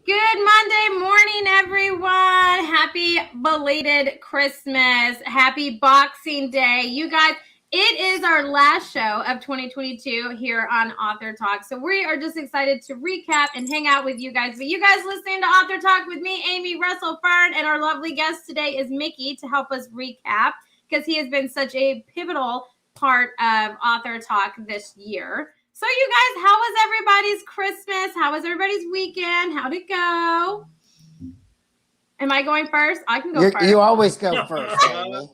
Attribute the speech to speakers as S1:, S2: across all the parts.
S1: Good Monday morning, everyone. Happy belated Christmas. Happy Boxing Day. You guys, it is our last show of 2022 here on Author Talk. So we are just excited to recap and hang out with you guys. But you guys listening to Author Talk with me, Amy, Russell, Fern, and our lovely guest today is Mickey to help us recap because he has been such a pivotal part of Author Talk this year. So you guys, how was everybody's Christmas? How was everybody's weekend? How'd it go? Am I going first? I can go first.
S2: You always go first, Amy.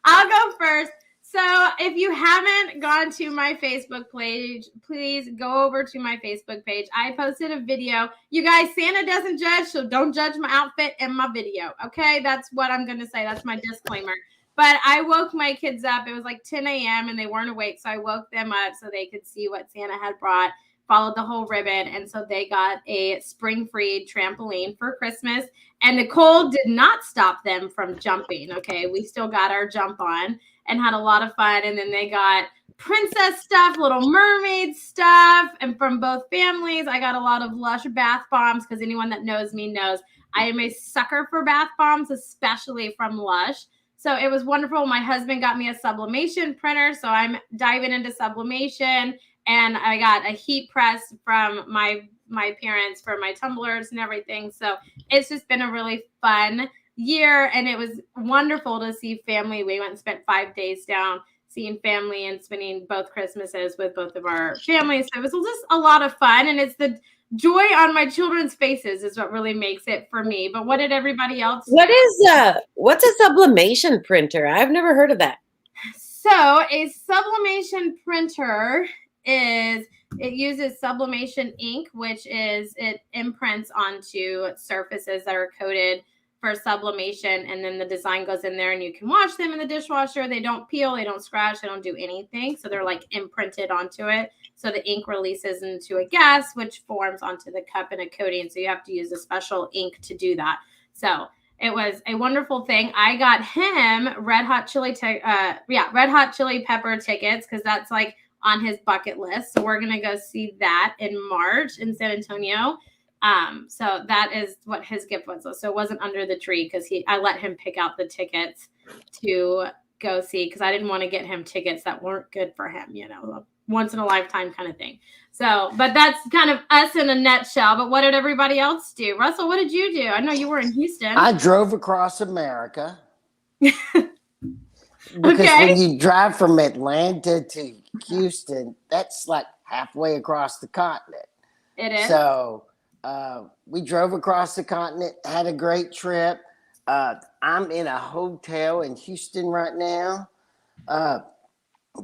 S1: I'll go first. So if you haven't gone to my Facebook page, please go over to my Facebook page. I posted a video. You guys, Santa doesn't judge, so don't judge my outfit and my video. Okay, that's what I'm going to say. That's my disclaimer. But I woke my kids up. It was like 10 a.m. and they weren't awake. So I woke them up so they could see what Santa had brought, followed the whole ribbon. And so they got a spring-free trampoline for Christmas. And the cold did not stop them from jumping. Okay, we still got our jump on and had a lot of fun. And then they got princess stuff, Little Mermaid stuff. And from both families, I got a lot of Lush bath bombs because anyone that knows me knows I am a sucker for bath bombs, especially from Lush. So it was wonderful. My husband got me a sublimation printer, so I'm diving into sublimation, and I got a heat press from my parents for my tumblers and everything. So it's just been a really fun year, and it was wonderful to see family. We went and spent 5 days down seeing family and spending both Christmases with both of our families. So it was just a lot of fun, and it's the joy on my children's faces is what really makes it for me. But what did everybody else do?
S3: What's a sublimation printer? I've never heard of that.
S1: So a sublimation printer it uses sublimation ink, which is it imprints onto surfaces that are coated for sublimation, and then the design goes in there and you can wash them in the dishwasher. They don't peel, they don't scratch, they don't do anything. So they're like imprinted onto it. So the ink releases into a gas, which forms onto the cup and a coating. So you have to use a special ink to do that. So it was a wonderful thing. I got him red hot chili pepper tickets because that's like on his bucket list. So we're gonna go see that in March in San Antonio. So that is what his gift was. So it wasn't under the tree because I let him pick out the tickets to go see because I didn't want to get him tickets that weren't good for him, once in a lifetime kind of thing. So, but that's kind of us in a nutshell. But what did everybody else do? Russell, what did you do? I know you were in Houston.
S2: I drove across America. Because when you drive from Atlanta to Houston, that's like halfway across the continent.
S1: It is.
S2: So we drove across the continent, had a great trip. I'm in a hotel in Houston right now.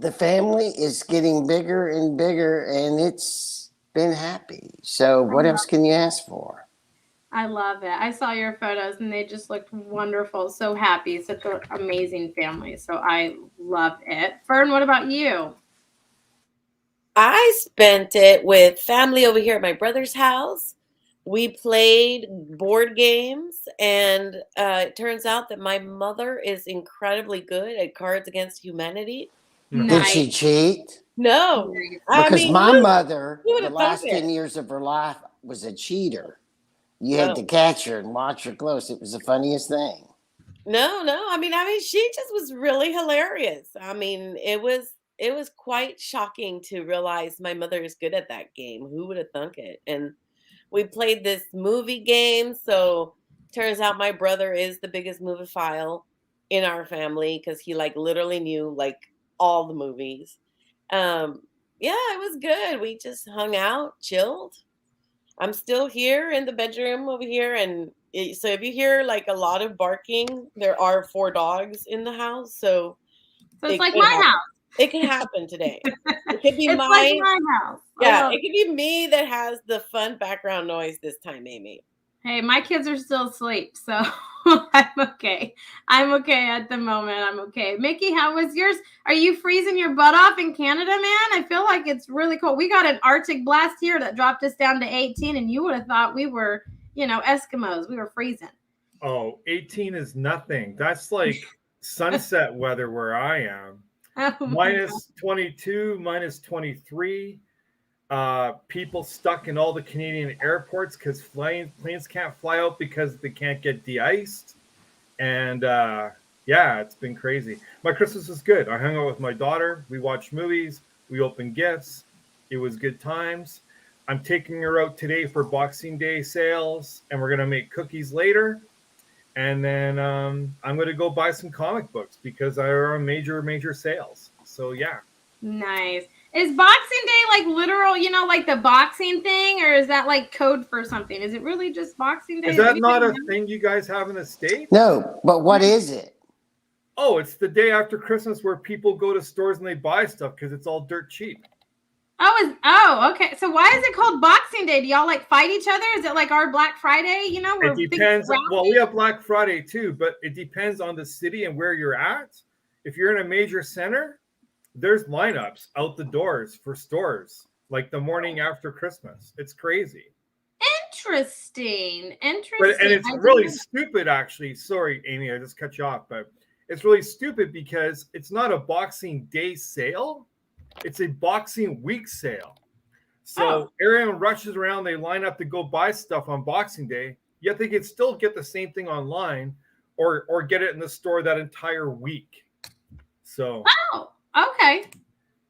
S2: The family is getting bigger and bigger, and it's been happy. So what else can you ask for?
S1: I love it. I saw your photos, and they just looked wonderful. So happy. Such an amazing family. So I love it. Fern, what about you?
S3: I spent it with family over here at my brother's house. We played board games, and it turns out that my mother is incredibly good at Cards Against Humanity.
S2: Nice. Did she cheat?
S3: No.
S2: Because my mother, the last 10 years of her life, was a cheater. You had to catch her and watch her close. It was the funniest thing.
S3: No. I mean, she just was really hilarious. I mean, it was quite shocking to realize my mother is good at that game. Who would have thunk it? And we played this movie game. So turns out my brother is the biggest moviephile in our family because he literally knew all the movies. It was good. We just hung out, chilled. I'm still here in the bedroom over here. And so if you hear a lot of barking, there are 4 dogs in the house. So
S1: it's like my house.
S3: It can happen today. It could be
S1: like my house.
S3: Yeah, it could be me that has the fun background noise this time, Amy.
S1: Hey, my kids are still asleep, so I'm okay. I'm okay at the moment. I'm okay. Mickey, how was yours? Are you freezing your butt off in Canada, man? I feel like it's really cold. We got an Arctic blast here that dropped us down to 18, and you would have thought we were, Eskimos. We were freezing.
S4: Oh, 18 is nothing. That's like sunset weather where I am.
S1: Oh
S4: minus 22, minus 23. people stuck in all the Canadian airports because planes can't fly out because they can't get de-iced. And yeah, it's been crazy. My Christmas was good. I hung out with my daughter. We watched movies. We opened gifts. It was good times. I'm taking her out today for Boxing Day sales, and we're gonna make cookies later. And then I'm gonna go buy some comic books because they're on major sales. So yeah.
S1: Nice. Is Boxing Day like literal, like the boxing thing, or is that like code for something? Is it really just Boxing Day?
S4: Is
S1: Does
S4: that not
S1: anybody
S4: a
S1: know?
S4: thing you guys have in the States?
S2: No, but what is it?
S4: Oh, it's the day after Christmas where people go to stores and they buy stuff because it's all dirt cheap.
S1: Oh, okay. So why is it called Boxing Day? Do y'all like fight each other? Is it like our Black Friday?
S4: It depends. Well, we have Black Friday too, but it depends on the city and where you're at. If you're in a major center, there's lineups out the doors for stores like the morning after Christmas. It's crazy.
S1: Interesting.
S4: And
S1: Interesting.
S4: it's really stupid, actually. Sorry, Amy, I just cut you off, but it's really stupid because it's not a Boxing Day sale. It's a Boxing Week sale. So everyone rushes around, they line up to go buy stuff on Boxing Day, yet they can still get the same thing online or get it in the store that entire week. So
S1: okay.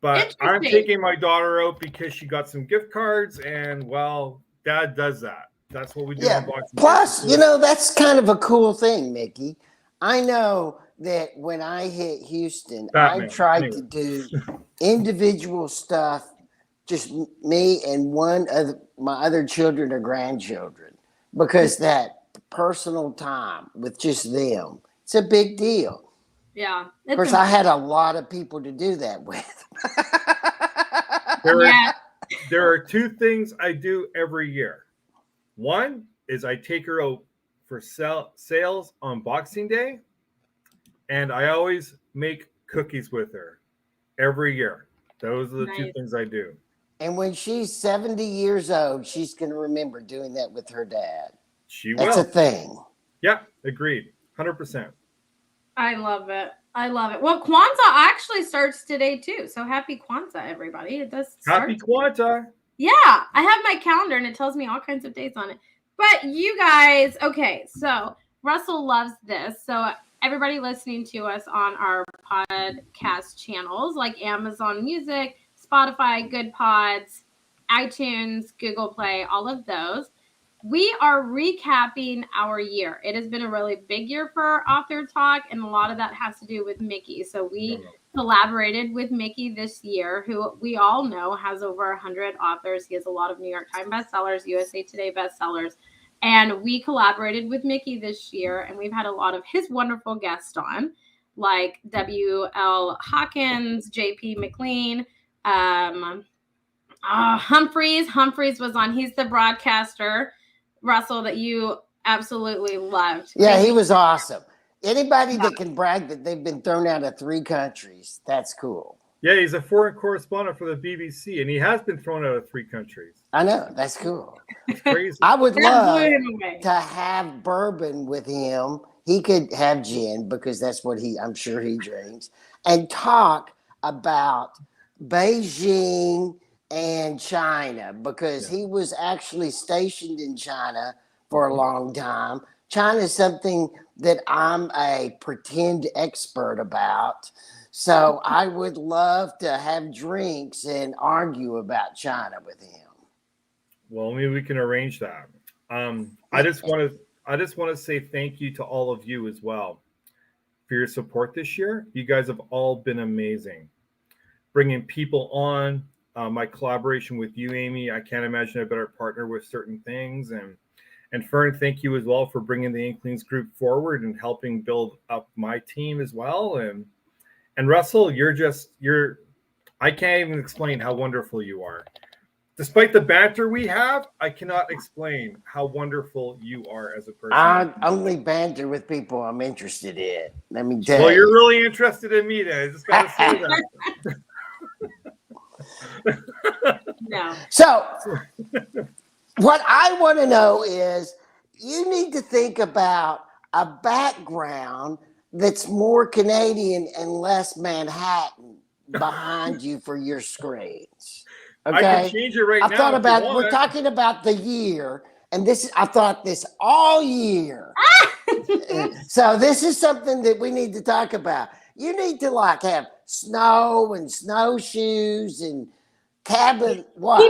S4: But I'm taking my daughter out because she got some gift cards, and well, Dad does that. That's what we do on Boxing Day.
S2: Plus, that's kind of a cool thing, Mickey. I know that when I hit Houston, I tried to do individual stuff, just me and one of my other children or grandchildren, because that personal time with just them, it's a big deal.
S1: Yeah.
S2: Of course, I had a lot of people to do that with.
S4: There are two things I do every year. One is I take her out for sales on Boxing Day, and I always make cookies with her every year. Those are the two things I do.
S2: And when she's 70 years old, she's going to remember doing that with her dad.
S4: That's
S2: a thing.
S4: Yeah, agreed. 100%.
S1: I love it. Well, Kwanzaa actually starts today too. So happy Kwanzaa, everybody. It does start.
S4: Happy Kwanzaa.
S1: Yeah, I have my calendar and it tells me all kinds of dates on it. But you guys, okay, so Russell loves this. So everybody listening to us on our podcast channels like Amazon Music, Spotify, Good Pods, iTunes, Google Play, all of those. We are recapping our year. It has been a really big year for AuthorTalk, and a lot of that has to do with Mickey. So we collaborated with Mickey this year, who we all know has over 100 authors. He has a lot of New York Times bestsellers, USA Today bestsellers. And we collaborated with Mickey this year, and we've had a lot of his wonderful guests on, like W.L. Hawkins, J.P. McLean, Humphreys. Humphreys was on. He's the broadcaster, Russell, that you absolutely loved.
S2: Yeah, he was awesome. Anybody that can brag that they've been thrown out of 3 countries, that's cool.
S4: Yeah, he's a foreign correspondent for the BBC, and he has been thrown out of 3 countries.
S2: I know. That's cool.
S4: It's crazy.
S2: I would love to have bourbon with him. He could have gin because that's what I'm sure he drinks, and talk about Beijing and China, because he was actually stationed in China for a long time. China is something that I'm a pretend expert about. So I would love to have drinks and argue about China with him.
S4: Well, maybe we can arrange that. I just want to say thank you to all of you as well for your support this year. You guys have all been amazing. Bringing people on, my collaboration with you, Amy. I can't imagine a better partner with certain things. And Fern, thank you as well for bringing the Inklings group forward and helping build up my team as well. And Russell, I can't even explain how wonderful you are. Despite the banter we have, I cannot explain how wonderful you are as a person.
S2: I only banter with people I'm interested in. Let me tell you.
S4: Well, you're really interested in me then. I just got to say that.
S1: No.
S2: So what I want to know is you need to think about a background that's more Canadian and less Manhattan behind you for your screens.
S4: I can
S2: Okay.
S4: change it right
S2: I
S4: now.
S2: thought
S4: if you
S2: about, we're
S4: want.
S2: talking about the year, and I thought this all year. So this is something that we need to talk about. You need to like have snow and snowshoes and cabin. What?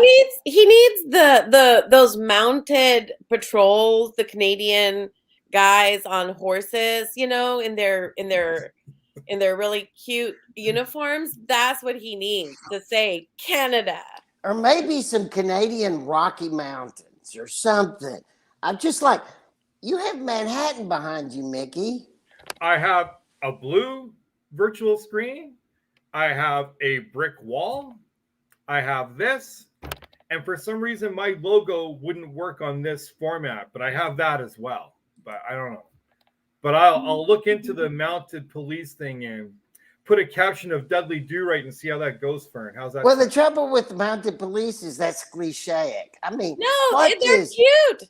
S3: He needs the those mounted patrols, the Canadian guys on horses, you know, in their really cute uniforms. That's what he needs to say Canada.
S2: Or maybe some Canadian Rocky Mountains or something. I'm just like, you have Manhattan behind you, Mickey.
S4: I have a blue virtual screen. I have a brick wall. I have this. And for some reason, my logo wouldn't work on this format, but I have that as well. But I don't know. But I'll look into the mounted police thing and put a caption of Dudley Do-Right and see how that goes, Fern. How's that?
S2: Well, the trouble with the mounted police is that's cliche. I mean,
S3: No, they're cute.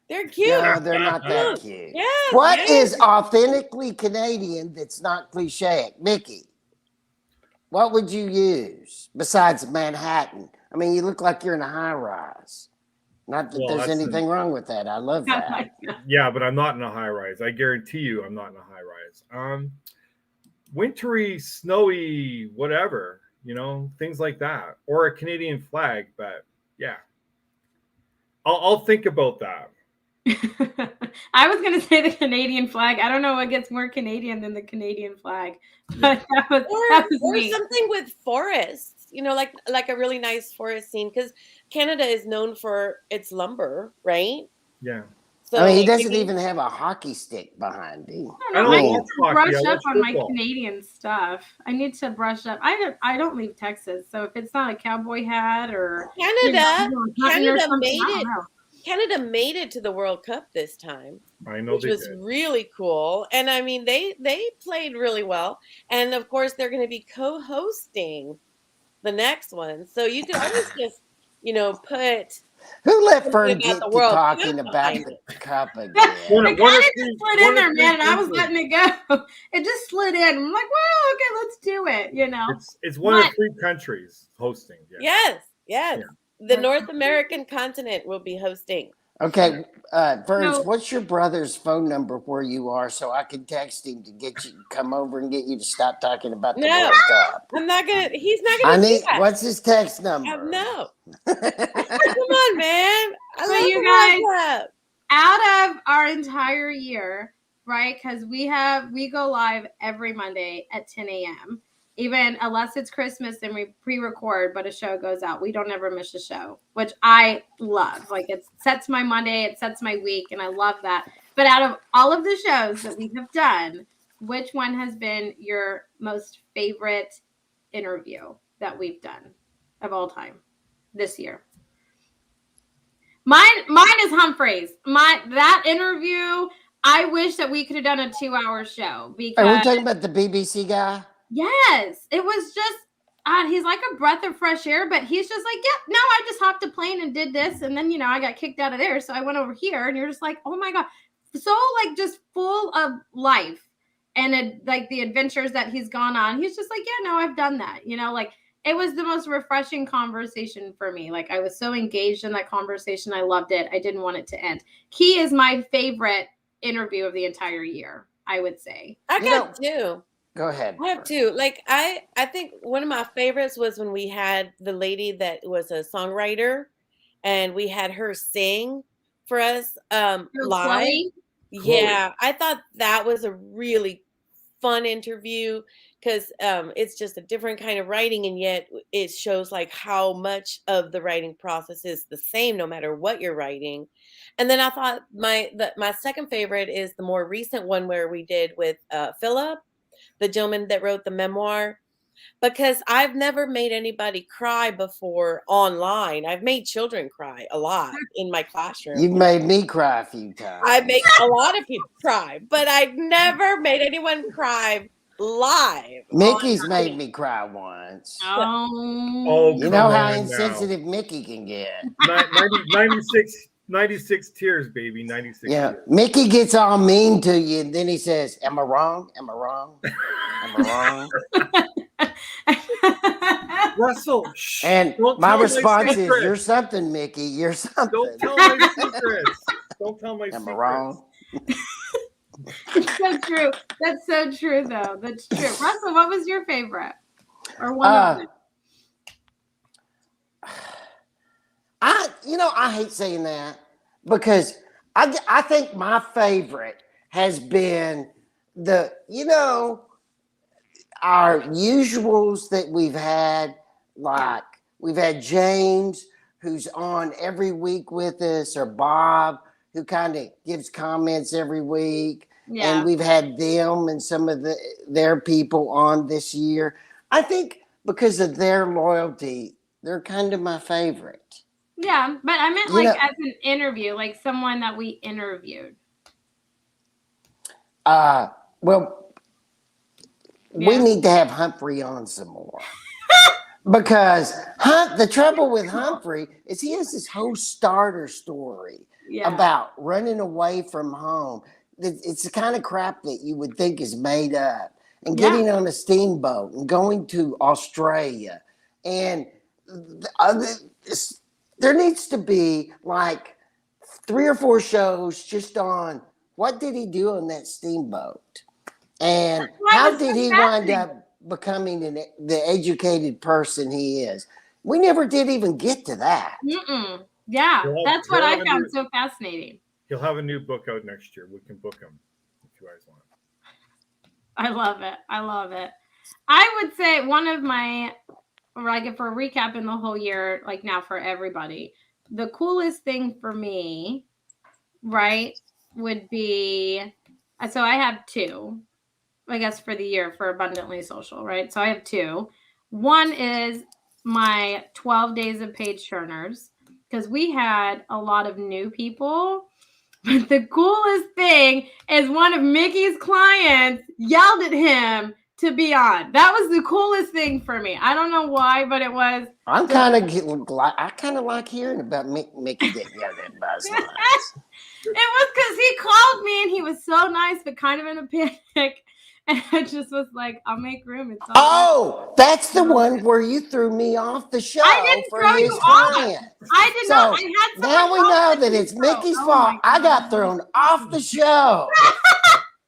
S3: They're cute.
S2: No, they're not that cute.
S3: Yes,
S2: What is authentically Canadian that's not cliche? Mickey, what would you use besides Manhattan? I mean, you look like you're in a high rise. Not that there's anything wrong with that. I love that.
S4: Yeah, but I'm not in a high rise. I guarantee you I'm not in a high rise. Wintry, snowy, whatever, you know, things like that. Or a Canadian flag, but yeah. I'll think about that.
S1: I was going to say the Canadian flag. I don't know what gets more Canadian than the Canadian flag. But that was
S3: neat. Something with forests, you know, like a really nice forest scene, because Canada is known for its lumber, right?
S4: Yeah.
S2: So I mean, he doesn't even have a hockey stick behind him.
S1: I need to brush up on my Canadian stuff. I need to brush up. I don't leave Texas, so if it's not a cowboy hat or
S3: Canada made it to the World Cup this time.
S4: I know,
S3: which was really cool. And I mean, they played really well. And of course, they're going to be co-hosting the next one. So you could always just, you know, put.
S2: Who let Fern get to talking about the cup again?
S1: It kind of just slid in there, man, and I was letting it go. It just slid in. I'm like, well, okay, let's do it. You know,
S4: it's one of 3 countries hosting.
S3: Yes. Yeah. The North American continent will be hosting.
S2: Okay, Burns, what's your brother's phone number where you are so I can text him to get you come over and get you to stop talking about the World Cup?
S3: I'm not gonna. He's not gonna. do that.
S2: What's his text number?
S3: No. Come on, man.
S1: So you guys, out of our entire year, right? Because we go live every Monday at 10 a.m. Even unless it's Christmas and we pre-record, but a show goes out. We don't ever miss a show, which I love. Like, it sets my Monday, it sets my week, and I love that. But out of all of the shows that we have done, which one has been your most favorite interview that we've done of all time this year? Mine is Humphreys. That interview, I wish that we could have done a 2-hour show. Because
S2: are we talking about the BBC guy?
S1: Yes, it was just, he's like a breath of fresh air, but he's just like, yeah, no, I just hopped a plane and did this. And then, you know, I got kicked out of there. So I went over here and you're just like, oh my God. So like just full of life and like the adventures that he's gone on. He's just like, yeah, no, I've done that. You know, like it was the most refreshing conversation for me. Like I was so engaged in that conversation. I loved it. I didn't want it to end. He is my favorite interview of the entire year, I would say.
S3: I got two.
S2: Go ahead.
S3: I have two. Like I think one of my favorites was when we had the lady that was a songwriter, and we had her sing for us live.
S1: Chloe?
S3: Yeah, I thought that was a really fun interview because it's just a different kind of writing, and yet it shows like how much of the writing process is the same no matter what you're writing. And then I thought my second favorite is the more recent one where we did with Philip, the gentleman that wrote the memoir, because I've never made anybody cry before online. I've made children cry a lot in my classroom.
S2: You've made me cry a few times.
S3: I make a lot of people cry, but I've never made anyone cry live.
S2: Mickey's made me cry once.
S1: Oh,
S2: you know how insensitive Mickey can get.
S4: 96 tears, baby. 96
S2: yeah,
S4: tears.
S2: Mickey gets all mean to you, and then he says, am I wrong? Am I wrong? Am I wrong?
S4: Russell, shh,
S2: And
S4: don't
S2: my
S4: tell
S2: response is,
S4: secrets.
S2: "You're something, Mickey. You're something."
S4: Don't tell my secrets. Don't tell my
S2: Am
S4: secrets.
S2: I wrong?
S1: It's so true. That's so true, though. That's true. Russell, what was your favorite? Or one of them?
S2: I hate saying that because I think my favorite has been our usuals that we've had. Like we've had James, who's on every week with us, or Bob, who kind of gives comments every week.
S1: Yeah.
S2: And we've had them and some of their people on this year. I think because of their loyalty, they're kind of my favorite.
S1: Yeah, but I meant as an interview, like someone that we interviewed.
S2: We need to have Humphrey on some more. Because the trouble with Humphrey is he has this whole starter story about running away from home. It's the kind of crap that you would think is made up. And getting on a steamboat and going to Australia. And there needs to be like 3 or 4 shows just on what did he do on that steamboat? And how did he wind up becoming the educated person he is? We never did even get to that.
S1: Yeah, that's what I found so fascinating.
S4: He'll have a new book out next year. We can book him if you guys want.
S1: I love it. I love it. I would say one of my, like for recapping the whole year, like now for everybody, the coolest thing for me, right, would be, so I have 2. I guess for the year for Abundantly Social, right? So I have 2. One is my 12 days of page turners, because we had a lot of new people. But the coolest thing is one of Mickey's clients yelled at him to be on. That was the coolest thing for me. I don't know why, but it was.
S2: I kind of like hearing about Mickey getting yelled at by his clients.
S1: It was because he called me and he was so nice, but kind of in a panic. And I just was like, I'll make room. It's all
S2: right. That's the one where you threw me off the show for his client.
S1: I did not.
S2: Now we know that it's Mickey's fault. I got thrown off the show.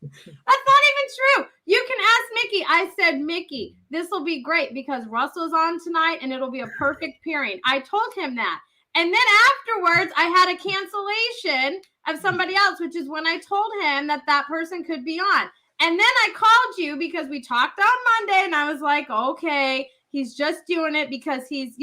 S1: That's not even true. You can ask Mickey. I said, Mickey, this will be great because Russell's on tonight and it'll be a perfect pairing. I told him that. And then afterwards, I had a cancellation of somebody else, which is when I told him that person could be on. And then I called you because we talked on Monday and I was like, okay, he's just doing it because he's,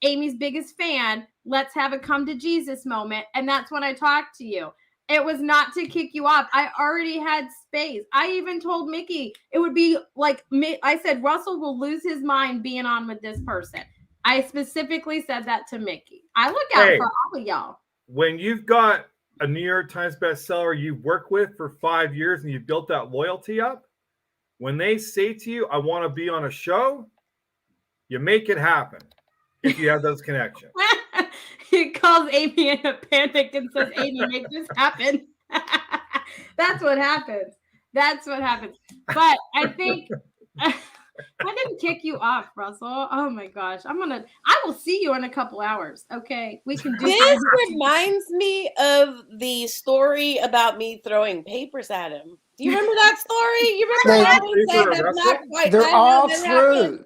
S1: Amy's biggest fan. Let's have a come to Jesus moment. And that's when I talked to you. It was not to kick you off. I already had space. I even told Mickey it would be like, I said, Russell will lose his mind being on with this person. I specifically said that to Mickey. I look out for all of y'all.
S4: When you've got a New York Times bestseller you've worked with for 5 years and you've built that loyalty up, when they say to you, I want to be on a show, you make it happen if you have those connections.
S1: He calls Amy in a panic and says, Amy, make this happen. That's what happens. That's what happens. But I think I didn't kick you off, Russell. Oh my gosh. I will see you in a couple hours. Okay. We can do
S3: this. Reminds me of the story about me throwing papers at him. Do you remember that story? You remember that? That's not quite.
S2: They're all true.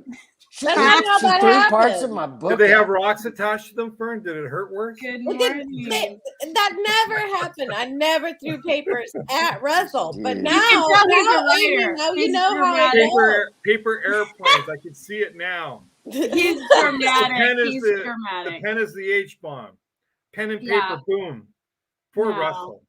S2: She threw parts of my book.
S4: Did they have rocks attached to them, Fern? Did it hurt worse?
S1: Good morning.
S3: That never happened. I never threw papers at Russell.
S2: Dude.
S3: But now you know how I know.
S4: Paper airplanes. I can see it now.
S1: He's dramatic.
S4: The pen is the H-bomb. Pen and paper, boom. Poor Russell.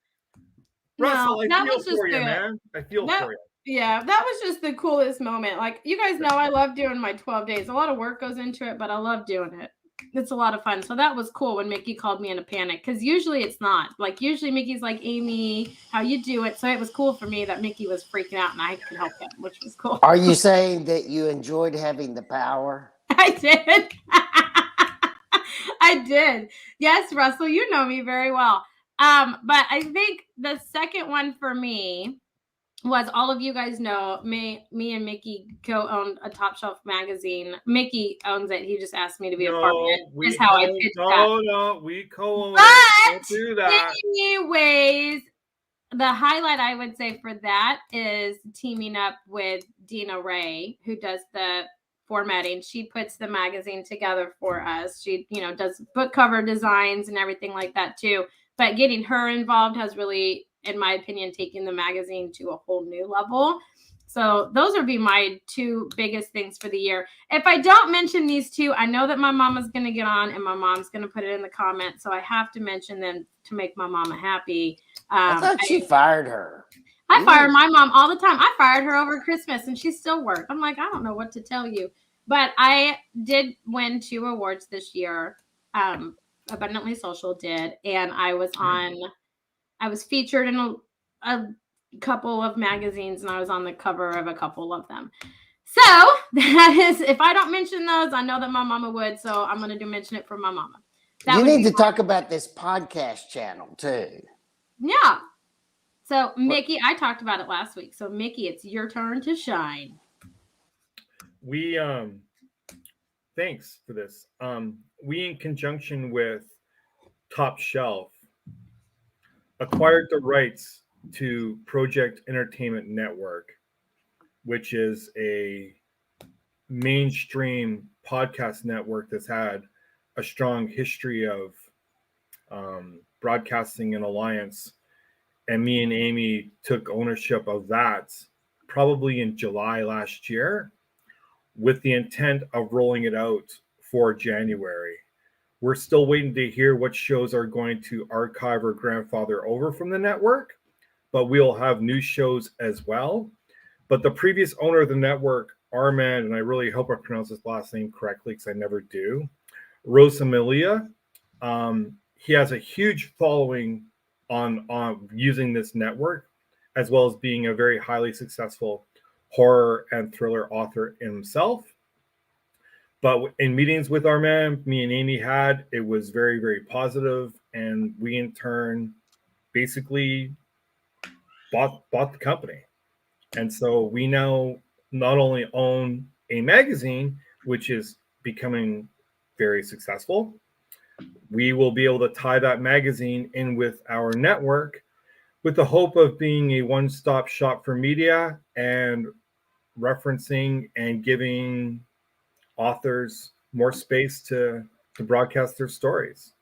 S4: Russell, I feel for you, man. I feel for you.
S1: Yeah, that was just the coolest moment. Like, you guys know I love doing my 12 days. A lot of work goes into it, but I love doing it. It's a lot of fun. So that was cool when Mickey called me in a panic, because usually it's not. Like, usually Mickey's like, Amy, how you do it? So it was cool for me that Mickey was freaking out and I could help him, which was cool.
S2: Are you saying that you enjoyed having the power?
S1: I did. I did. Yes, Russell, you know me very well. But I think the second one for me was, all of you guys know, me and Mickey co-owned a Top Shelf magazine. Mickey owns it. He just asked me to be a part of it.
S4: No, we
S1: Is how I
S4: don't.
S1: pitched that.
S4: No, we co-own it. Don't
S1: But
S4: do that.
S1: anyways, the highlight I would say for that is teaming up with Dina Ray, who does the formatting. She puts the magazine together for us. She, does book cover designs and everything like that too. But getting her involved has really, in my opinion, taken the magazine to a whole new level. So those would be my two biggest things for the year. If I don't mention these two, I know that my mama's going to get on and my mom's going to put it in the comments. So I have to mention them to make my mama happy.
S2: I thought you fired her.
S1: I fire my mom all the time. I fired her over Christmas and she still worked. I'm like, I don't know what to tell you. But I did win 2 awards this year. Abundantly Social did. And I was featured in a couple of magazines and I was on the cover of a couple of them. So that is, if I don't mention those, I know that my mama would. So I'm going to mention it for my mama.
S2: You need to talk about this podcast channel too.
S1: Yeah. So, Mickey, I talked about it last week. So, Mickey, it's your turn to shine.
S4: We thanks for this. We, in conjunction with Top Shelf, acquired the rights to Project Entertainment Network, which is a mainstream podcast network that's had a strong history of broadcasting and alliance. And me and Amy took ownership of that probably in July last year with the intent of rolling it out for January. We're still waiting to hear what shows are going to archive or grandfather over from the network, but we'll have new shows as well. But the previous owner of the network, Armand, and I really hope I pronounce his last name correctly because I never do, Rosamilia, he has a huge following on using this network, as well as being a very highly successful horror and thriller author himself. But in meetings with Armand, me and Amy had, it was very, very positive, and we in turn basically bought the company. And so we now not only own a magazine, which is becoming very successful, we will be able to tie that magazine in with our network with the hope of being a one-stop shop for media and referencing and giving authors more space to broadcast their stories.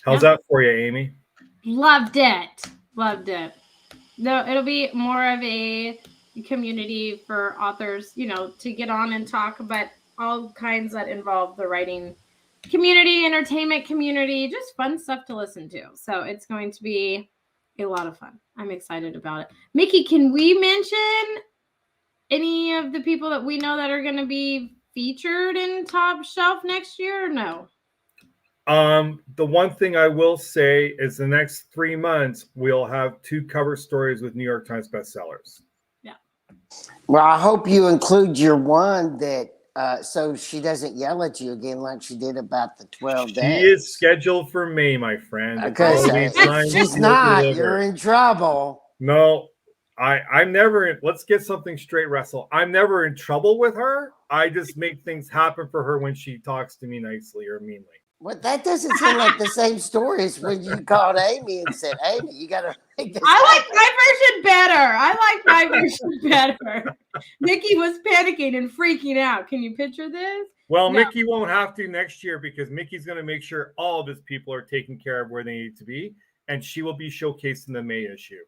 S4: How's that for you, Amy?
S1: Loved it. No, it'll be more of a community for authors, to get on and talk about all kinds that involve the writing community, entertainment community, just fun stuff to listen to. So it's going to be a lot of fun. I'm excited about it. Mickey, can we mention any of the people that we know that are going to be featured in Top Shelf next year or no?
S4: The one thing I will say is the next 3 months, we'll have 2 cover stories with New York Times bestsellers.
S1: Yeah.
S2: Well, I hope you include your one that so she doesn't yell at you again like she did about the 12 days.
S4: She is scheduled for May, my friend.
S2: Okay, she's not. You're in trouble.
S4: No, I'm never in. Let's get something straight, Russell. I'm never in trouble with her. I just make things happen for her when she talks to me nicely or meanly.
S2: Well, that doesn't seem like the same story as when you called Amy and said, Amy, you got to make this
S1: I like my version better. Mickey was panicking and freaking out. Can you picture this?
S4: Well, no. Mickey won't have to next year because Mickey's going to make sure all of his people are taken care of where they need to be. And she will be showcased in the May issue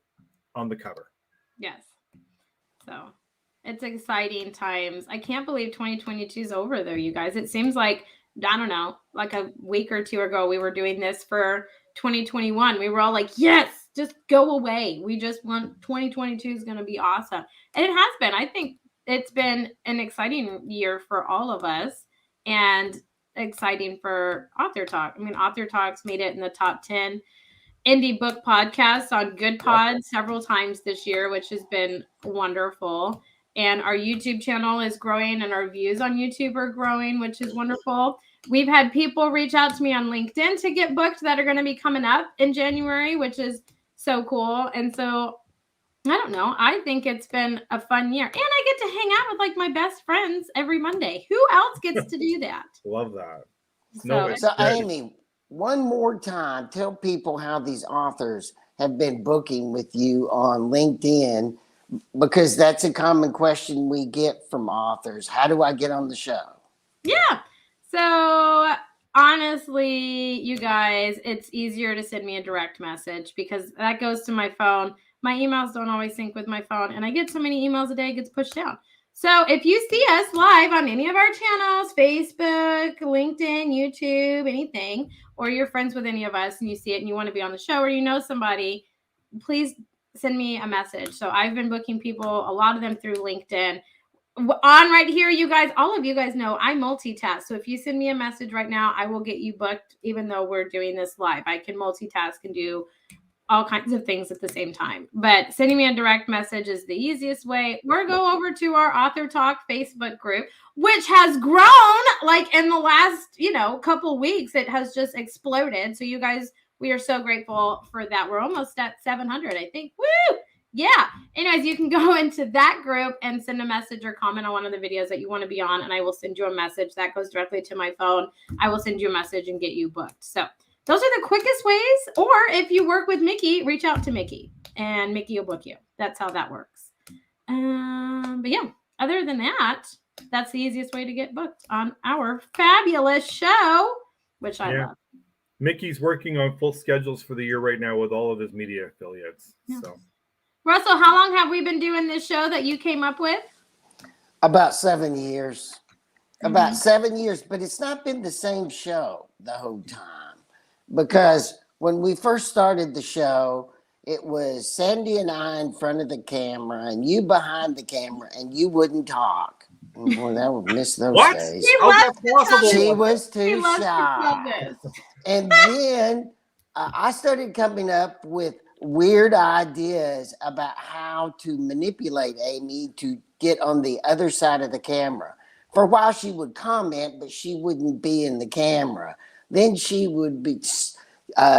S4: on the cover.
S1: Yes. So it's exciting times. I can't believe 2022 is over though, you guys. It seems like, I don't know, like a week or 2 ago, we were doing this for 2021. We were all like, yes, just go away. We just want 2022 is going to be awesome. And it has been. I think it's been an exciting year for all of us and exciting for AuthorTalk. I mean, AuthorTalk's made it in the top 10 indie book podcasts on Good Pod several times this year, which has been wonderful. And our YouTube channel is growing and our views on YouTube are growing, which is wonderful. We've had people reach out to me on LinkedIn to get booked that are going to be coming up in January, which is so cool. And so I don't know. I think it's been a fun year. And I get to hang out with like my best friends every Monday. Who else gets to do that?
S4: Love that.
S1: So,
S4: it's
S2: So,
S4: good.
S2: Amy, one more time, tell people how these authors have been booking with you on LinkedIn, because that's a common question we get from authors. How do I get on the show?
S1: yeah. So honestly, you guys, it's easier to send me a direct message because that goes to my phone. My emails don't always sync with my phone, and I get so many emails a day, it gets pushed down. So if you see us live on any of our channels, Facebook, LinkedIn, YouTube, anything, or you're friends with any of us and you see it and you want to be on the show or you know somebody, please send me a message. So I've been booking people, a lot of them through LinkedIn. On right here, you guys, all of you guys know I multitask. So if you send me a message right now, I will get you booked, even though we're doing this live. I can multitask and do all kinds of things at the same time. But sending me a direct message is the easiest way. Or go over to our AuthorTalk Facebook group, which has grown like in the last, couple weeks. It has just exploded. So you guys, we are so grateful for that. We're almost at 700, I think. Woo! Yeah. Anyways, you can go into that group and send a message or comment on one of the videos that you want to be on, and I will send you a message that goes directly to my phone. I will send you a message and get you booked. So those are the quickest ways. Or if you work with Mickey, reach out to Mickey and Mickey will book you. That's how that works. But yeah, other than that, that's the easiest way to get booked on our fabulous show, which I love.
S4: Mickey's working on full schedules for the year right now with all of his media affiliates. Yeah. So,
S1: Russell, how long have we been doing this show that you came up with?
S2: About 7 years. About 7 years, but it's not been the same show the whole time. Because when we first started the show, it was Sandy and I in front of the camera and you behind the camera, and you wouldn't talk. Boy, that would miss those days. She was too shy. And then I started coming up with weird ideas about how to manipulate Amy to get on the other side of the camera. For a while, she would comment, but she wouldn't be in the camera. Then she would be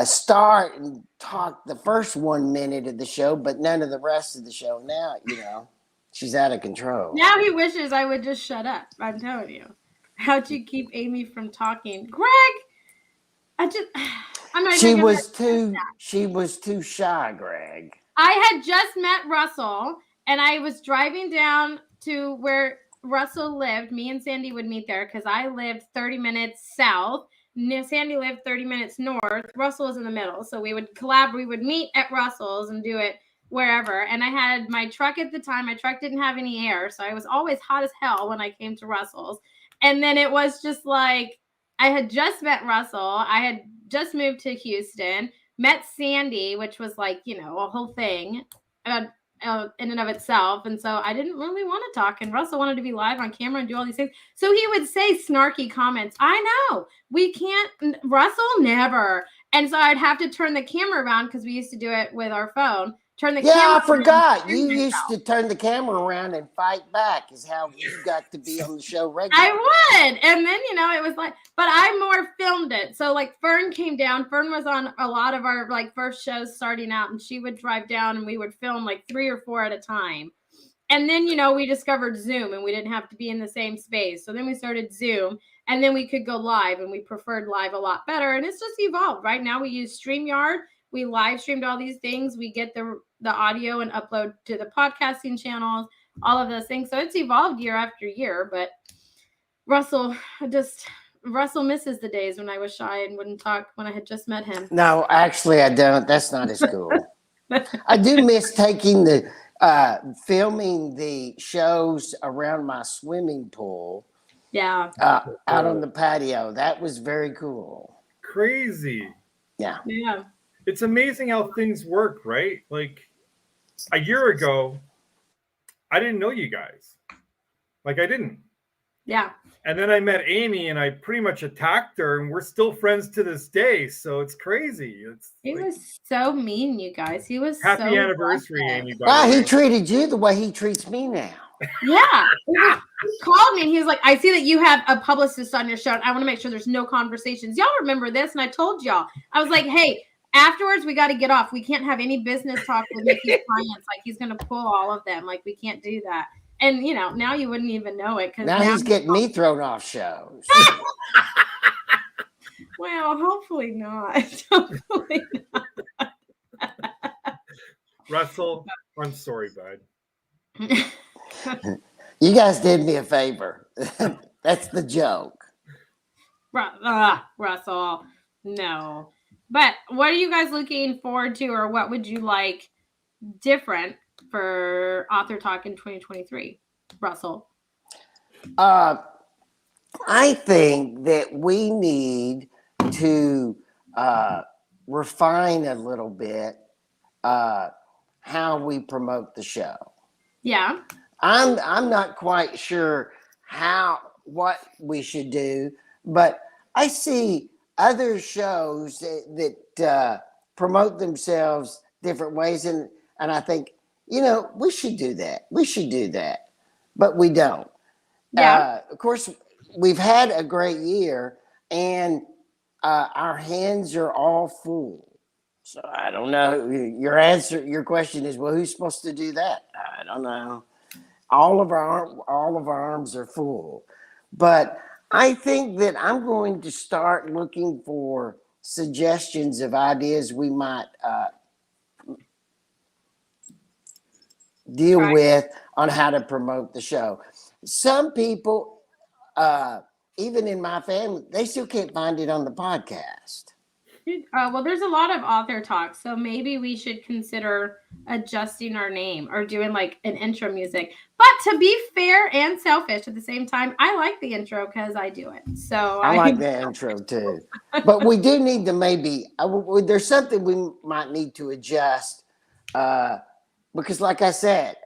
S2: start and talk the first 1 minute of the show, but none of the rest of the show. Now, she's out of control.
S1: Now he wishes I would just shut up. I'm telling you. How'd you keep Amy from talking? Greg, I'm not
S2: She was too shy, Greg.
S1: I had just met Russell, and I was driving down to where Russell lived. Me and Sandy would meet there because I lived 30 minutes south. Sandy lived 30 minutes north. Russell was in the middle. So we would collaborate. We would meet at Russell's and do it wherever. And I had my truck at the time. My truck didn't have any air. So I was always hot as hell when I came to Russell's. And then it was just like, I had just met Russell. I had just moved to Houston, met Sandy, which was like, a whole thing in and of itself. And so I didn't really want to talk. And Russell wanted to be live on camera and do all these things. So he would say snarky comments. I know we can't, Russell never. And so I'd have to turn the camera around because we used to do it with our phone.
S2: I forgot. You used to turn the camera around and fight back is how you got to be on the show regularly.
S1: I would. And then, it was like, but I more filmed it. So like Fern came down. Fern was on a lot of our like first shows starting out, and she would drive down and we would film like 3 or 4 at a time. And then, we discovered Zoom and we didn't have to be in the same space. So then we started Zoom, and then we could go live, and we preferred live a lot better. And it's just evolved. Right now we use StreamYard. We live streamed all these things. We get the audio and upload to the podcasting channels, all of those things. So it's evolved year after year. But Russell misses the days when I was shy and wouldn't talk when I had just met him.
S2: No, actually, I don't. That's not as cool. I do miss taking the filming the shows around my swimming pool.
S1: Yeah.
S2: Out on the patio. That was very cool.
S4: Crazy.
S2: Yeah.
S1: Yeah.
S4: It's amazing how things work, right? Like a year ago, I didn't know you guys. Like I didn't.
S1: Yeah.
S4: And then I met Amy and I pretty much attacked her, and we're still friends to this day. So it's crazy.
S1: He was so mean, you guys. He was
S4: happy anniversary, Amy.
S2: Wow, he treated you the way he treats me now.
S1: Yeah. He called me and he was like, I see that you have a publicist on your show. And I want to make sure there's no conversations. Y'all remember this? And I told y'all, I was like, hey, afterwards we got to get off. We can't have any business talk with Mickey's clients. Like he's going to pull all of them. Like we can't do that. And now you wouldn't even know it because
S2: Now he's getting me thrown off shows.
S1: Well, hopefully not. Hopefully not.
S4: Russell, I'm sorry, bud.
S2: You guys did me a favor. That's the joke.
S1: Russell, no. But what are you guys looking forward to, or what would you like different for Author Talk in 2023, Russell?
S2: I think that we need to refine a little bit how we promote the show.
S1: Yeah.
S2: I'm not quite sure what we should do, but I see other shows that promote themselves different ways, and I think we should do that. We should do that, but we don't.
S1: Yeah.
S2: Of course, we've had a great year, and our hands are all full. So I don't know. Your question is, well, who's supposed to do that? I don't know. All of our arms are full, but I think that I'm going to start looking for suggestions of ideas we might deal with on how to promote the show. Some people, even in my family, they still can't find it on the podcast.
S1: Well, there's a lot of Author Talk, so maybe we should consider adjusting our name or doing like an intro music. But to be fair and selfish at the same time, I like the intro because I do it. So
S2: I like the intro too. But we do need to maybe there's something we might need to adjust because, like I said,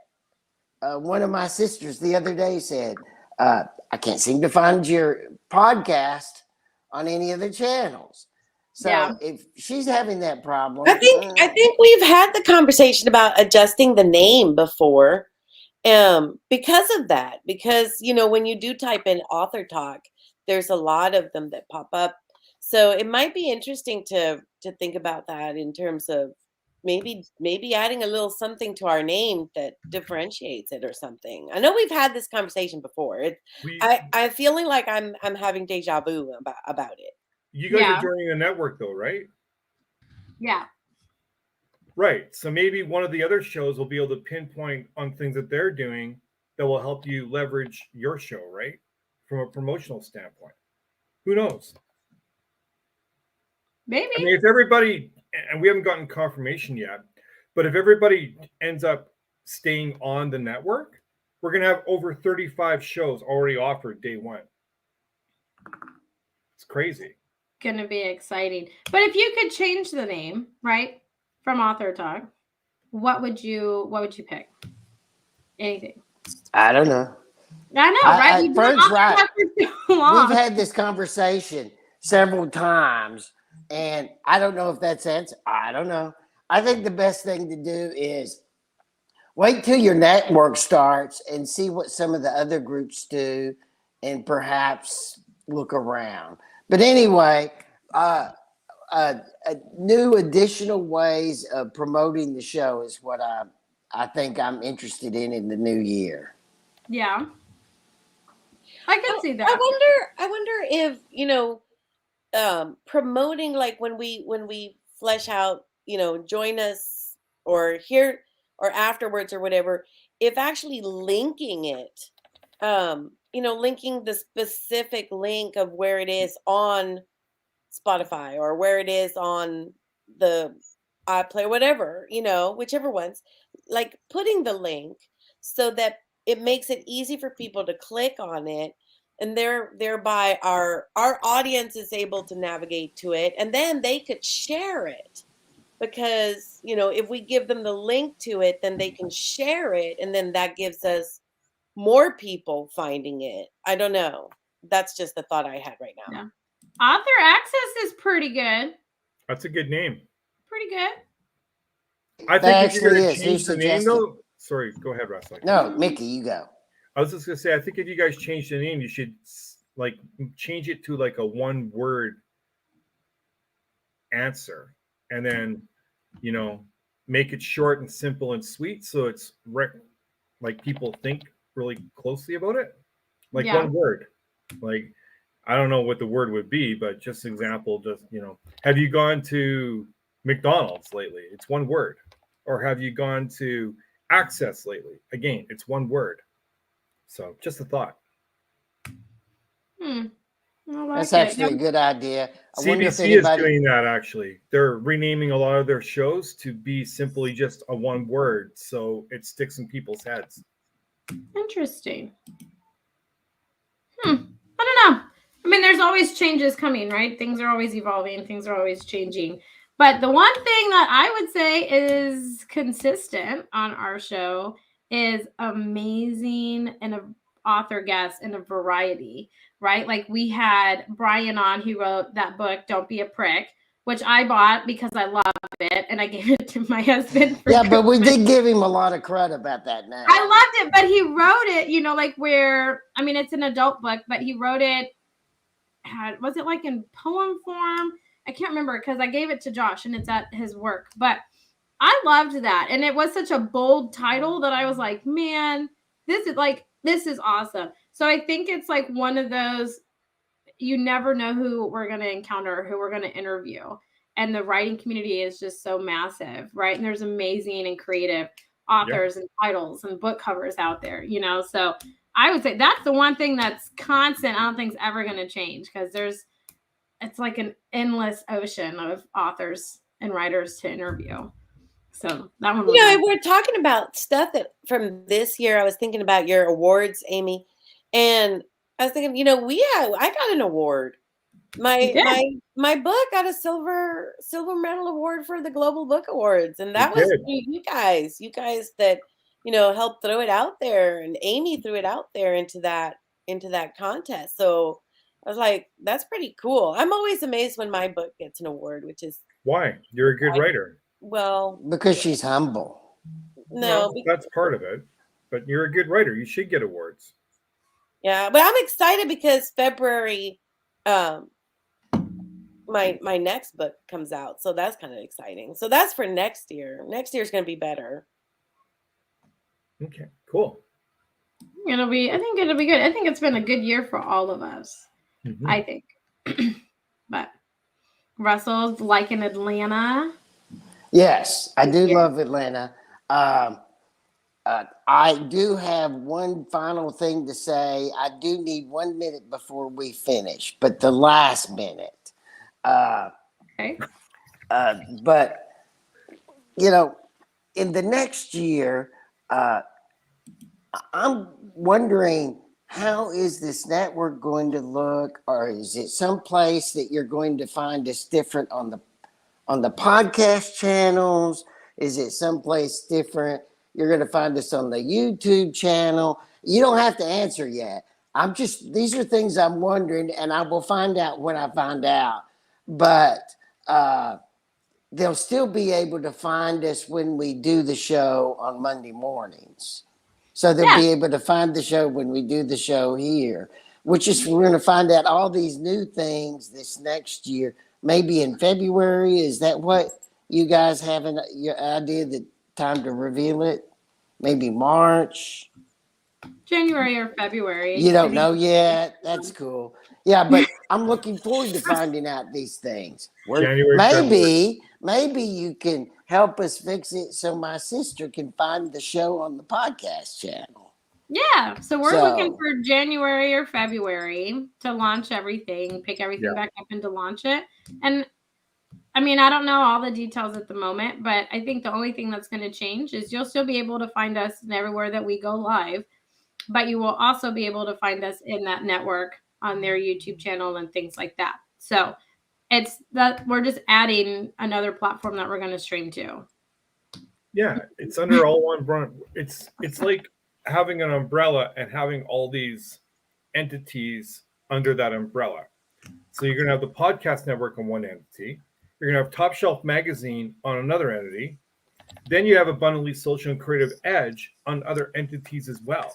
S2: one of my sisters the other day said, "I can't seem to find your podcast on any of the channels." So if she's having that problem,
S3: I think we've had the conversation about adjusting the name before, because of that. Because when you do type in Author Talk, there's a lot of them that pop up. So it might be interesting to think about that in terms of maybe adding a little something to our name that differentiates it or something. I know we've had this conversation before. I'm feeling like I'm having deja vu about it.
S4: You guys are joining a network though, right?
S1: Yeah.
S4: Right. So maybe one of the other shows will be able to pinpoint on things that they're doing that will help you leverage your show, right? From a promotional standpoint. Who knows?
S1: Maybe.
S4: I mean, if everybody, and we haven't gotten confirmation yet, but if everybody ends up staying on the network, we're going to have over 35 shows already offered day one. It's crazy.
S1: Going to be exciting. But if you could change the name, right, from Author Talk, what would you pick? Anything?
S2: I don't know.
S1: I know, right?
S2: Fern's right. We've had this conversation several times, and I don't know if that's it. I don't know. I think the best thing to do is wait till your network starts and see what some of the other groups do, and perhaps look around. But anyway, new additional ways of promoting the show is what I think I'm interested in the new year.
S1: Yeah, I can see that.
S3: I wonder if promoting, like when we flesh out, join us or here or afterwards or whatever, if actually linking it, linking the specific link of where it is on Spotify or where it is on the iPlayer, whatever, whichever ones, like putting the link so that it makes it easy for people to click on it, and thereby our audience is able to navigate to it, and then they could share it. Because, if we give them the link to it, then they can share it, and then that gives us more people finding it. I don't know. That's just the thought I had right now.
S1: Yeah. Author Access is pretty good.
S4: That's a good name.
S1: Pretty good.
S4: I think if you're going to change the name, though. Sorry, go ahead, Russ.
S2: No, Mickey, you go.
S4: I was just going to say, I think if you guys change the name, you should change it to like a one-word answer. and then, make it short and simple and sweet, so it's like people think really closely about it. Like
S1: Yeah.
S4: one word. Like, I don't know what the word would be, but just example, have you gone to McDonald's lately? It's one word. Or have you gone to Access lately? Again, it's one word. So just a thought.
S1: I like
S2: That's
S1: it.
S2: actually a good idea. I wonder if
S4: CBC is
S2: anybody.
S4: doing that, actually. They're renaming a lot of their shows to be simply just a one word, so it sticks in people's heads.
S1: Interesting. I don't know. I mean, there's always changes coming, right? Things are always evolving. Things are always changing. But the one thing that I would say is consistent on our show is amazing and a author guest and a variety, right? Like we had Brian on, he wrote that book, Don't Be a Prick, which I bought because I love it and I gave it to my husband for
S2: Yeah, but we
S1: Christmas.
S2: did give him a lot of credit about that now.
S1: I loved it, but he wrote it, like where, I mean, it's an adult book, but he wrote it, was it like in poem form? I can't remember because I gave it to Josh and it's at his work, but I loved that. And it was such a bold title that I was like, man, this is awesome. So I think it's like one of those, you never know who we're going to encounter, who we're going to interview. And the writing community is just so massive, right? And there's amazing and creative authors and titles and book covers out there, So I would say that's the one thing that's constant. I don't think it's ever going to change because it's like an endless ocean of authors and writers to interview. So that one was
S3: we're talking about stuff that from this year. I was thinking about your awards, Amy, and I was thinking, I got an award. My book got a silver medal award for the Global Book Awards, and that was you guys that helped throw it out there, and Amy threw it out there into that contest. So I was like, that's pretty cool. I'm always amazed when my book gets an award, which is
S4: why you're a good writer.
S3: Well,
S2: because she's humble.
S3: No,
S4: that's part of it. But you're a good writer. You should get awards.
S3: Yeah, but I'm excited because February, my next book comes out, so that's kind of exciting. So that's for next year. Next year's going to be better.
S4: Okay, cool.
S1: I think it'll be good. I think it's been a good year for all of us. Mm-hmm. I think. But Russell's liking Atlanta.
S2: Yes, I do love Atlanta. I do have one final thing to say. I do need 1 minute before we finish, but the last minute.
S1: Okay.
S2: But, in the next year, I'm wondering, how is this network going to look? Or is it someplace that you're going to find us different on the podcast channels? Is it someplace different? You're going to find us on the YouTube channel. You don't have to answer yet. These are things I'm wondering, and I will find out when I find out. But they'll still be able to find us when we do the show on Monday mornings. So they'll be able to find the show when we do the show here, which is we're going to find out all these new things this next year, maybe in February. Is that what you guys have your idea, the time to reveal it? Maybe March?
S1: January or February.
S2: You don't know yet? That's cool. Yeah, but I'm looking forward to finding out these things. Maybe you can help us fix it so my sister can find the show on the podcast channel.
S1: Yeah, so we're looking for January or February to launch everything, pick everything back up and to launch it. And I mean, I don't know all the details at the moment, but I think the only thing that's going to change is you'll still be able to find us everywhere that we go live, but you will also be able to find us in that network on their YouTube channel and things like that. So it's that we're just adding another platform that we're going to stream to.
S4: Yeah, it's under all one brand. It's like having an umbrella and having all these entities under that umbrella. So you're going to have the podcast network on one entity. You're going to have Top Shelf Magazine on another entity. Then you have Abundantly Social and Creative Edge on other entities as well.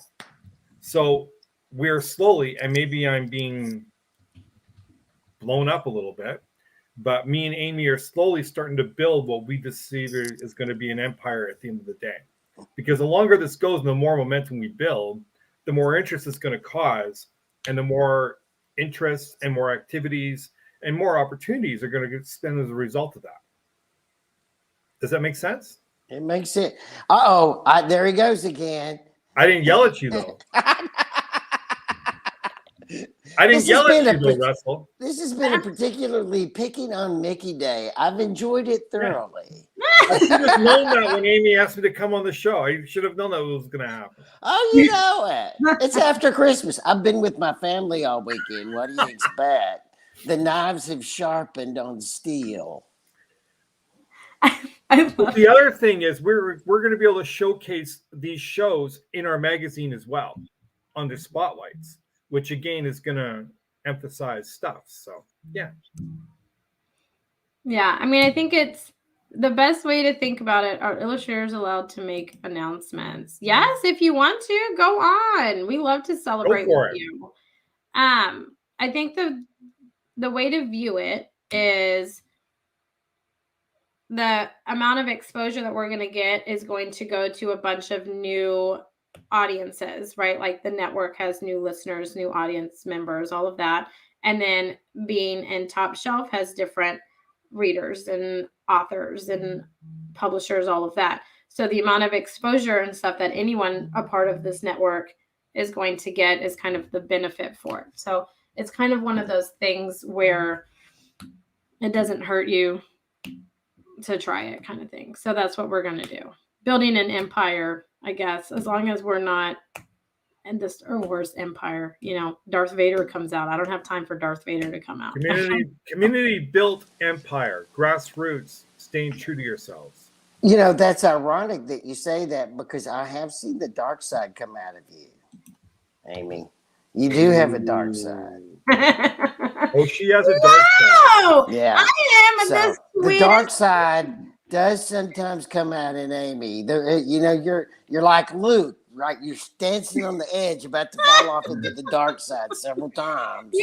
S4: So we're slowly, and maybe I'm being blown up a little bit, But me and Amy are slowly starting to build what we perceive is going to be an empire at the end of the day. Because the longer this goes, the more momentum we build, the more interest it's going to cause, and the more interest and more activities and more opportunities are going to get spent as a result of that. Does that make sense?
S2: It makes it. There he goes again.
S4: I didn't yell at you, though. I didn't yell at you, though, Russell.
S2: This has been a particularly picking on Mickey day. I've enjoyed it thoroughly.
S4: I should have known that when Amy asked me to come on the show. I should have known that was going to happen.
S2: Oh, you know it. It's after Christmas. I've been with my family all weekend. What do you expect? The knives have sharpened on steel.
S4: The other thing is we're going to be able to showcase these shows in our magazine as well under spotlights, which again is going to emphasize stuff. So yeah.
S1: I mean, I think it's the best way to think about it. Are illustrators allowed to make announcements? Yes, if you want to, go on. We love to celebrate with you. I think the way to view it is the amount of exposure that we're going to get is going to go to a bunch of new audiences, right? Like the network has new listeners, new audience members, all of that. And then being in Top Shelf has different readers and authors and publishers, all of that. So the amount of exposure and stuff that anyone a part of this network is going to get is kind of the benefit for it. So it's kind of one of those things where it doesn't hurt you to try it, kind of thing. So that's what we're going to do. Building an empire, I guess, as long as we're not in this worst empire. Darth Vader comes out. I don't have time for Darth Vader to come out.
S4: Community built empire, grassroots, staying true to yourselves.
S2: That's ironic that you say that, because I have seen the dark side come out of you, Amy. You do have a dark side.
S4: Oh, she has a dark side.
S2: Yeah.
S1: I am
S2: the dark side does sometimes come out in Amy. You're like Luke, right? You're dancing on the edge, about to fall off into the dark side several times.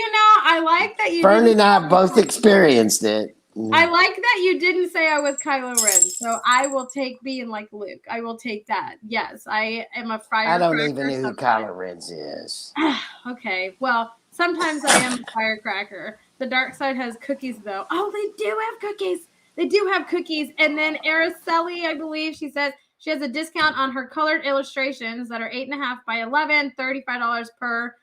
S1: I like that you.
S2: Fern and I both experienced it.
S1: I like that you didn't say I was Kylo Ren, so I will take being like Luke. I will take that. Yes, I am a firecracker.
S2: I don't even know who Kylo Ren is.
S1: Okay, well, sometimes I am a firecracker. The dark side has cookies, though. Oh, they do have cookies. They do have cookies. And then Araceli, I believe, she says she has a discount on her colored illustrations that are 8.5 by 11, $35 per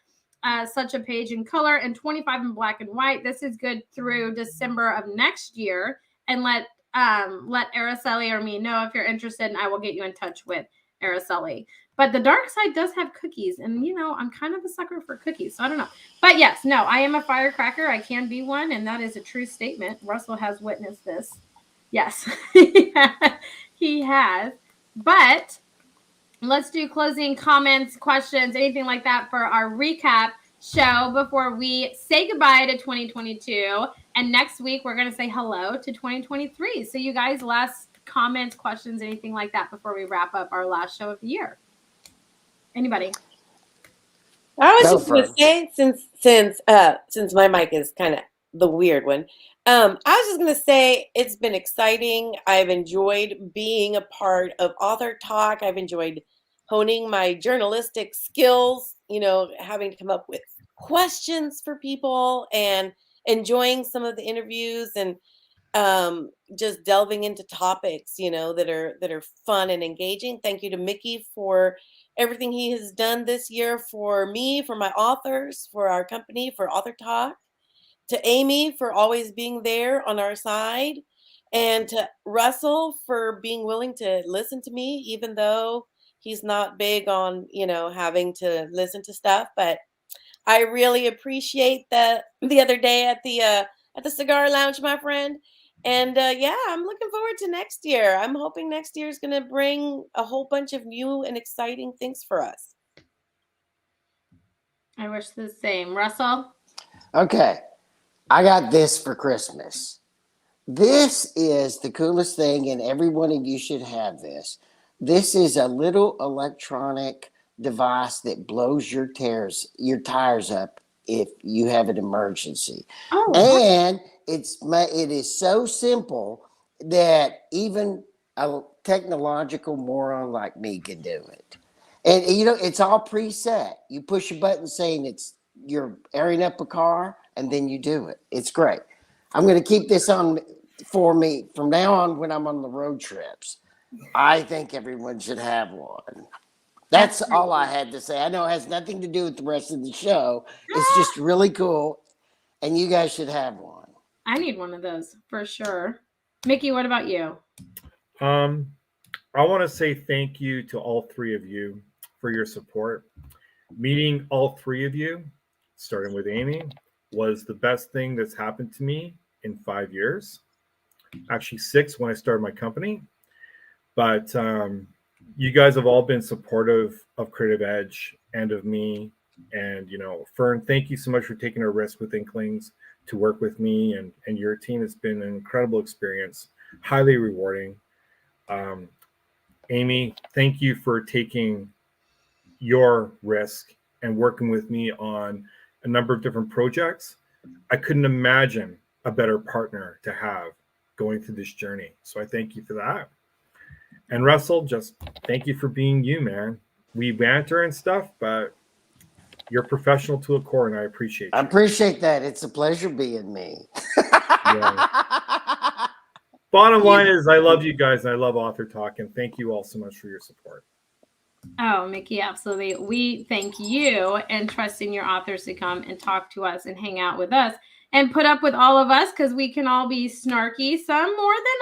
S1: such a page in color, and $25 in black and white. This is good through December of next year. And let Araceli or me know if you're interested, and I will get you in touch with Araceli. But the dark side does have cookies, and I'm kind of a sucker for cookies, so I don't know. But yes, no, I am a firecracker. I can be one, and that is a true statement. Russell has witnessed this. Yes, he has. But let's do closing comments, questions, anything like that for our recap show before we say goodbye to 2022. And next week, we're going to say hello to 2023. So you guys, last comments, questions, anything like that before we wrap up our last show of the year. Anybody?
S3: I was just going to say, since my mic is kind of the weird one, I was just going to say it's been exciting. I've enjoyed being a part of AuthorTalk. I've enjoyed honing my journalistic skills, having to come up with questions for people and enjoying some of the interviews and just delving into topics, that are fun and engaging. Thank you to Mickey for everything he has done this year for me, for my authors, for our company, for AuthorTalk. To Amy for always being there on our side, and to Russell for being willing to listen to me, even though he's not big on, having to listen to stuff. But I really appreciate that the other day at the cigar lounge, my friend. And I'm looking forward to next year. I'm hoping next year is going to bring a whole bunch of new and exciting things for us.
S1: I wish the same. Russell?
S2: Okay. I got this for Christmas. This is the coolest thing, and every one of you should have this. This is a little electronic device that blows your tires up if you have an emergency.
S1: Oh,
S2: And it is so simple that even a technological moron like me can do it. And it's all preset. You push a button saying you're airing up a car, and then you do it. It's great. I'm going to keep this on for me from now on when I'm on the road trips. I think everyone should have one. That's all I had to say. I know it has nothing to do with the rest of the show. It's just really cool, and you guys should have one.
S1: I need one of those for sure. Mickey, what about you?
S4: I want to say thank you to all three of you for your support. Meeting all three of you, starting with Amy, was the best thing that's happened to me in 5 years. Actually, 6 when I started my company. But you guys have all been supportive of Creative Edge and of me. And, Fern, thank you so much for taking a risk with Inklings to work with me and your team. It's been an incredible experience, highly rewarding. Amy, thank you for taking your risk and working with me on a number of different projects. I couldn't imagine a better partner to have going through this journey. So I thank you for that. And Russell, just thank you for being you, man. We banter and stuff, but you're professional to a core, and I appreciate you.
S2: I appreciate that. It's a pleasure being me.
S4: Yeah. Bottom line is I love you guys, and I love AuthorTalk, and thank you all so much for your support.
S1: Oh, Mickey, absolutely. We thank you and trusting your authors to come and talk to us and hang out with us and put up with all of us because we can all be snarky, some more than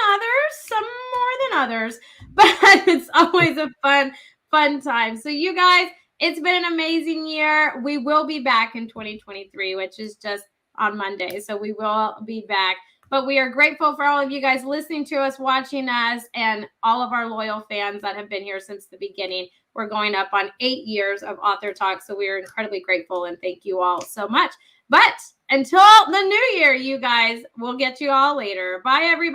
S1: others, but it's always a fun time. So you guys, it's been an amazing year. We will be back in 2023, which is just on Monday. So we will be back. But we are grateful for all of you guys listening to us, watching us, and all of our loyal fans that have been here since the beginning. We're going up on 8 years of AuthorTalk, so we are incredibly grateful, and thank you all so much. But until the new year, you guys, we'll get you all later. Bye, everybody.